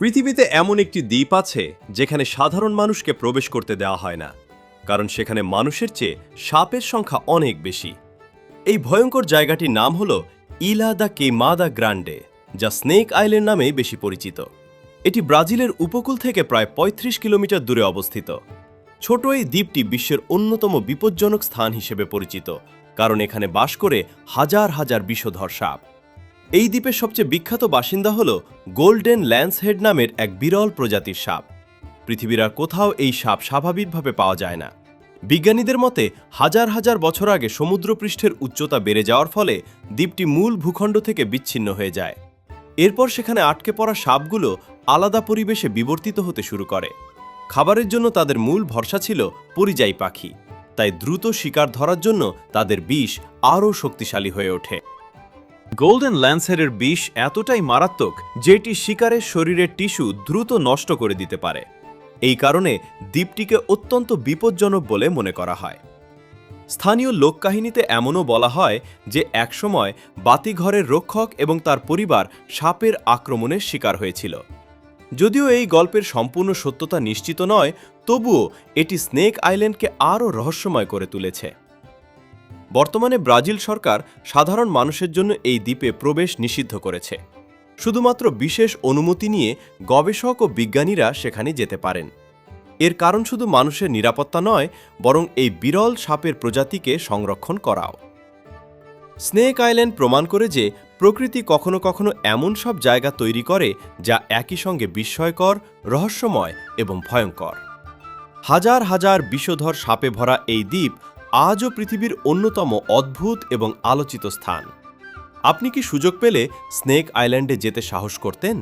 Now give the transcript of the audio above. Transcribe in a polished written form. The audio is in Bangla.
পৃথিবীতে এমন একটি দ্বীপ আছে যেখানে সাধারণ মানুষকে প্রবেশ করতে দেওয়া হয় না, কারণ সেখানে মানুষের চেয়ে সাপের সংখ্যা অনেক বেশি। এই ভয়ঙ্কর জায়গাটির নাম হল ইলা দা কেইমাদা গ্রান্ডে, যা স্নেক আইল্যান্ড নামেই বেশি পরিচিত। এটি ব্রাজিলের উপকূল থেকে প্রায় ৩৫ কিলোমিটার দূরে অবস্থিত। ছোট এই দ্বীপটি বিশ্বের অন্যতম বিপজ্জনক স্থান হিসেবে পরিচিত, কারণ এখানে বাস করে হাজার হাজার বিষধর সাপ। এই দ্বীপের সবচেয়ে বিখ্যাত বাসিন্দা হল গোল্ডেন ল্যান্সহেড নামের এক বিরল প্রজাতির সাপ। পৃথিবীর আর কোথাও এই সাপ স্বাভাবিকভাবে পাওয়া যায় না। বিজ্ঞানীদের মতে হাজার হাজার বছর আগে সমুদ্রপৃষ্ঠের উচ্চতা বেড়ে যাওয়ার ফলে দ্বীপটি মূল ভূখণ্ড থেকে বিচ্ছিন্ন হয়ে যায়। এরপর সেখানে আটকে পড়া সাপগুলো আলাদা পরিবেশে বিবর্তিত হতে শুরু করে। খাবারের জন্য তাদের মূল ভরসা ছিল পরিযায়ী পাখি, তাই দ্রুত শিকার ধরার জন্য তাদের বিষ আরও শক্তিশালী হয়ে ওঠে। গোল্ডেন ল্যান্সহেডের বিষ এতটাই মারাত্মক যে এটি শিকারের শরীরের টিস্যু দ্রুত নষ্ট করে দিতে পারে। এই কারণে দ্বীপটিকে অত্যন্ত বিপজ্জনক বলে মনে করা হয়। স্থানীয় লোককাহিনীতে এমনও বলা হয় যে একসময় বাতিঘরের রক্ষক এবং তার পরিবার সাপের আক্রমণের শিকার হয়েছিল। যদিও এই গল্পের সম্পূর্ণ সত্যতা নিশ্চিত নয়, তবুও এটি স্নেক আইল্যান্ডকে আরও রহস্যময় করে তুলেছে। বর্তমানে ব্রাজিল সরকার সাধারণ মানুষের জন্য এই দ্বীপে প্রবেশ নিষিদ্ধ করেছে। শুধুমাত্র বিশেষ অনুমতি নিয়ে গবেষক ও বিজ্ঞানীরা সেখানে যেতে পারেন। এর কারণ শুধু মানুষের নিরাপত্তা নয়, বরং এই বিরল সাপের প্রজাতিকে সংরক্ষণ করাও। স্নেক আইল্যান্ড প্রমাণ করে যে প্রকৃতি কখনো কখনো এমন সব জায়গা তৈরি করে যা একই সঙ্গে বিস্ময়কর, রহস্যময় এবং ভয়ঙ্কর। হাজার হাজার বিষধর সাপে ভরা এই দ্বীপ আজও পৃথিবীর অন্যতম অদ্ভুত এবং আলোচিত স্থান। আপনি কি সুযোগ পেলে স্নেক আইল্যান্ডে যেতে সাহস করতেন?